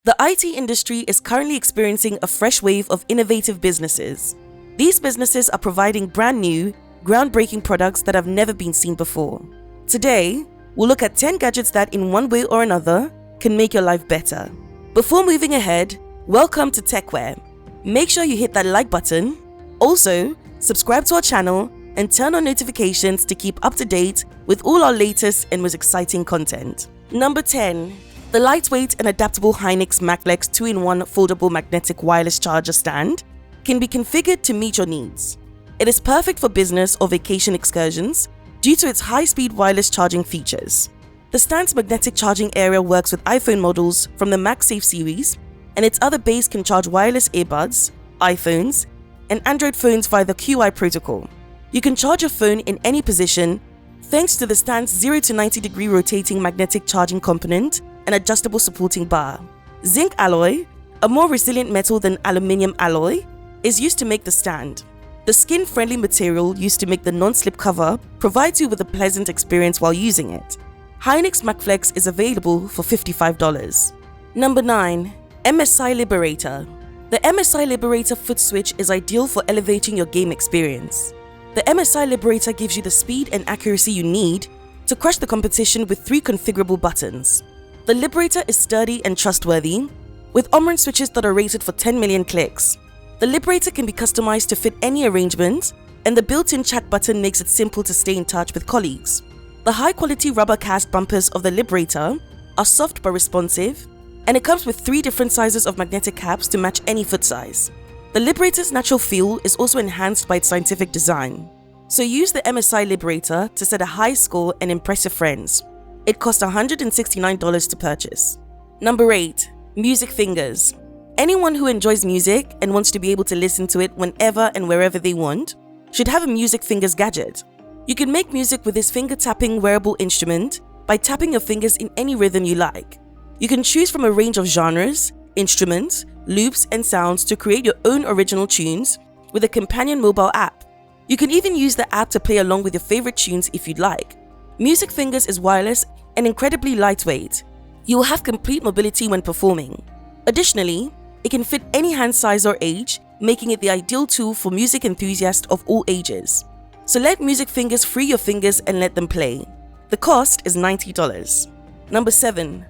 The IT industry is currently experiencing a fresh wave of innovative businesses. These businesses are providing brand new, groundbreaking products that have never been seen before. Today, we'll look at 10 gadgets that in one way or another can make your life better. Before moving ahead, welcome to TechWare. Make sure you hit that like button. Also, subscribe to our channel and turn on notifications to keep up to date with all our latest and most exciting content. Number 10. The lightweight and adaptable Hynix Macflex 2-in-1 foldable magnetic wireless charger stand can be configured to meet your needs. It is perfect for business or vacation excursions due to its high-speed wireless charging features. The stand's magnetic charging area works with iPhone models from the MagSafe series, and its other base can charge wireless earbuds, iPhones, and Android phones via the QI protocol. You can charge your phone in any position thanks to the stand's 0 to 90 degree rotating magnetic charging component and adjustable supporting bar. Zinc alloy, a more resilient metal than aluminium alloy, is used to make the stand. The skin-friendly material used to make the non-slip cover provides you with a pleasant experience while using it. Hynix Macflex is available for $55. Number 9. MSI Liberator. The MSI Liberator foot switch is ideal for elevating your game experience. The MSI Liberator gives you the speed and accuracy you need to crush the competition with 3 configurable buttons. The Liberator is sturdy and trustworthy, with Omron switches that are rated for 10 million clicks. The Liberator can be customized to fit any arrangement, and the built-in chat button makes it simple to stay in touch with colleagues. The high-quality rubber cast bumpers of the Liberator are soft but responsive, and it comes with 3 different sizes of magnetic caps to match any foot size. The Liberator's natural feel is also enhanced by its scientific design. So use the MSI Liberator to set a high score and impress your friends. It costs $169 to purchase. Number 8. Music fingers. Anyone who enjoys music and wants to be able to listen to it whenever and wherever they want should have a music fingers gadget. You can make music with this finger-tapping wearable instrument by tapping your fingers in any rhythm you like. You can choose from a range of genres, instruments, loops, and sounds to create your own original tunes with a companion mobile app. You can even use the app to play along with your favorite tunes if you'd like. Music fingers is wireless and incredibly lightweight. You will have complete mobility when performing. Additionally, it can fit any hand size or age, making it the ideal tool for music enthusiasts of all ages. So let music fingers free your fingers and let them play. The cost is $90. Number 7.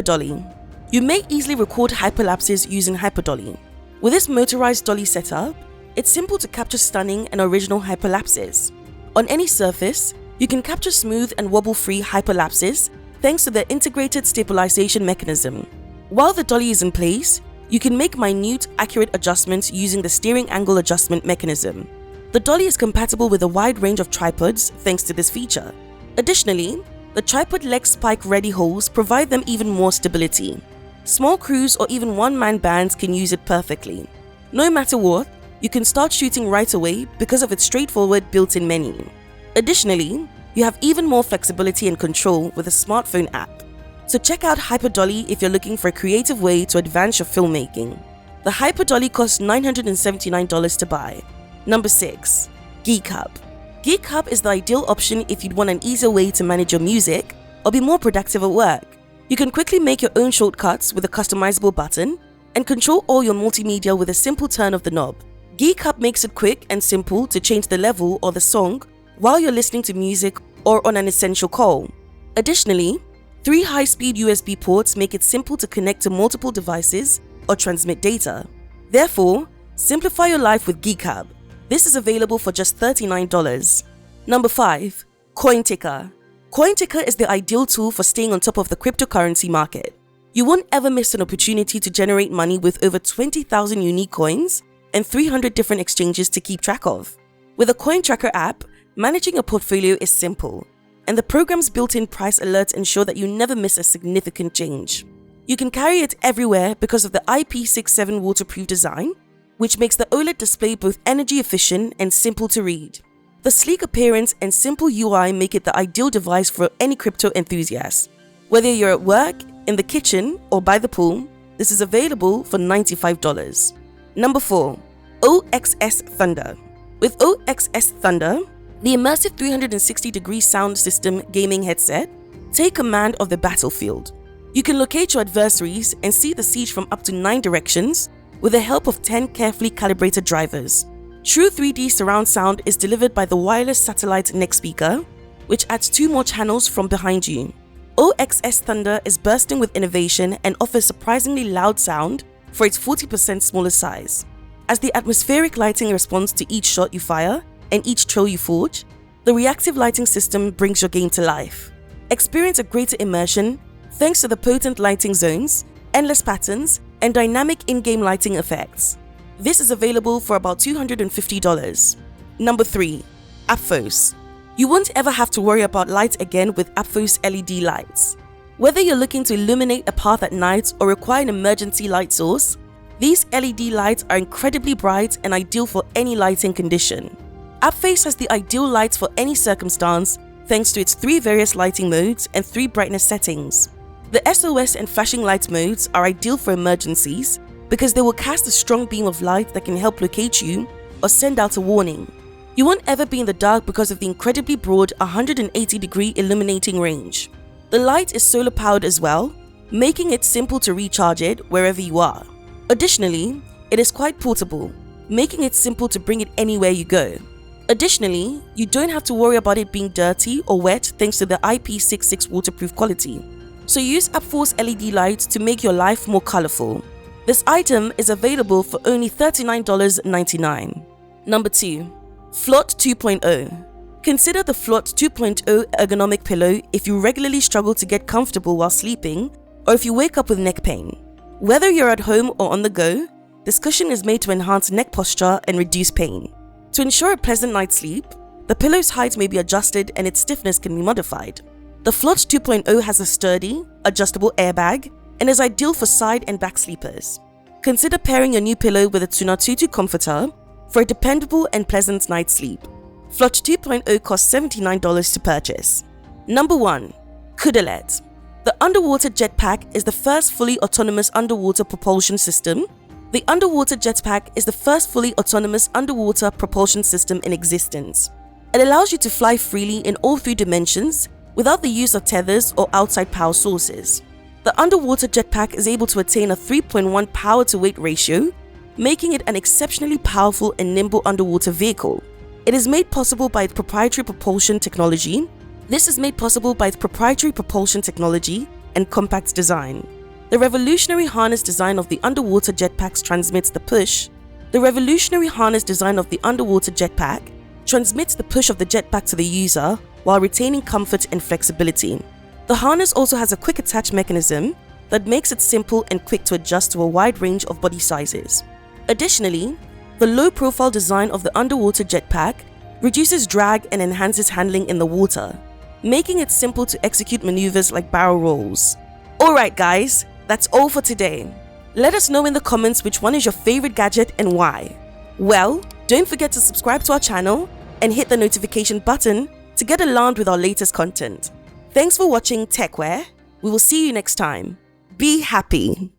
Dolly. You may easily record hyperlapses using Dolly. With this motorized dolly setup, it's simple to capture stunning and original hyperlapses. On any surface, you can capture smooth and wobble-free hyperlapses thanks to the integrated stabilization mechanism. While the dolly is in place, you can make minute, accurate adjustments using the steering angle adjustment mechanism. The dolly is compatible with a wide range of tripods thanks to this feature. Additionally, the tripod leg spike-ready holes provide them even more stability. Small crews or even one-man bands can use it perfectly. No matter what, you can start shooting right away because of its straightforward built-in menu. Additionally, you have even more flexibility and control with a smartphone app. So check out Dolly if you're looking for a creative way to advance your filmmaking. The Dolly costs $979 to buy. Number 6. Geekup. Geekup is the ideal option if you'd want an easier way to manage your music or be more productive at work. You can quickly make your own shortcuts with a customizable button and control all your multimedia with a simple turn of the knob. Geekup makes it quick and simple to change the level or the song while you're listening to music or on an essential call. Additionally, 3 high-speed USB ports make it simple to connect to multiple devices or transmit data. Therefore, simplify your life with Geekup. This is available for just $39. Number 5. CoinTicker. CoinTicker is the ideal tool for staying on top of the cryptocurrency market. You won't ever miss an opportunity to generate money with over 20,000 unique coins and 300 different exchanges to keep track of. With a coin tracker app, managing a portfolio is simple, and the program's built-in price alerts ensure that you never miss a significant change. You can carry it everywhere because of the IP67 waterproof design, which makes the OLED display both energy efficient and simple to read. The sleek appearance and simple UI make it the ideal device for any crypto enthusiast. Whether you're at work, in the kitchen, or by the pool, this is available for $95. Number 4. Oxs Thunder. With Oxs Thunder, the immersive 360-degree sound system gaming headset, take command of the battlefield. You can locate your adversaries and see the siege from up to 9 directions with the help of 10 carefully calibrated drivers. True 3D surround sound is delivered by the wireless satellite neck speaker, which adds 2 more channels from behind you. Oxs Thunder is bursting with innovation and offers surprisingly loud sound for its 40% smaller size. As the atmospheric lighting responds to each shot you fire and each trail you forge, the reactive lighting system brings your game to life. Experience a greater immersion thanks to the potent lighting zones, endless patterns, and dynamic in-game lighting effects. This is available for about $250. Number 3. Athos. You won't ever have to worry about light again with Athos LED lights. Whether you're looking to illuminate a path at night or require an emergency light source, these LED lights are incredibly bright and ideal for any lighting condition. Athos has the ideal lights for any circumstance thanks to its 3 various lighting modes and 3 brightness settings. The SOS and flashing light modes are ideal for emergencies because they will cast a strong beam of light that can help locate you or send out a warning. You won't ever be in the dark because of the incredibly broad 180-degree illuminating range. The light is solar powered as well, making it simple to recharge it wherever you are. Additionally, it is quite portable, making it simple to bring it anywhere you go. Additionally, you don't have to worry about it being dirty or wet thanks to the IP66 waterproof quality. So use Athos LED lights to make your life more colorful. This item is available for only $39.99. Number 2. Flot 2.0. Consider the Flot 2.0 ergonomic pillow if you regularly struggle to get comfortable while sleeping or if you wake up with neck pain. Whether you're at home or on the go, this cushion is made to enhance neck posture and reduce pain. To ensure a pleasant night's sleep, the pillow's height may be adjusted and its stiffness can be modified. The Flot 2.0 has a sturdy, adjustable airbag and is ideal for side and back sleepers. Consider pairing your new pillow with a Tsunatutu comforter for a dependable and pleasant night's sleep. Flot 2.0 costs $79 to purchase. Number 1. Kudalet. The underwater jetpack is the first fully autonomous underwater propulsion system. The underwater jetpack is the first fully autonomous underwater propulsion system in existence. It allows you to fly freely in all 3 dimensions without the use of tethers or outside power sources. The underwater jetpack is able to attain a 3.1 power-to-weight ratio, making it an exceptionally powerful and nimble underwater vehicle. It is made possible by its proprietary propulsion technology. This is made possible by its proprietary propulsion technology and compact design. The revolutionary harness design of the underwater jetpacks transmits the push. The revolutionary harness design of the underwater jetpack transmits the push of the jetpack to the user while retaining comfort and flexibility. The harness also has a quick attach mechanism that makes it simple and quick to adjust to a wide range of body sizes. Additionally, the low-profile design of the underwater jetpack reduces drag and enhances handling in the water, making it simple to execute maneuvers like barrel rolls. Alright guys, that's all for today. Let us know in the comments which one is your favorite gadget and why. Well, don't forget to subscribe to our channel and hit the notification button to get alarmed with our latest content. Thanks for watching TechWare. We will see you next time. Be happy.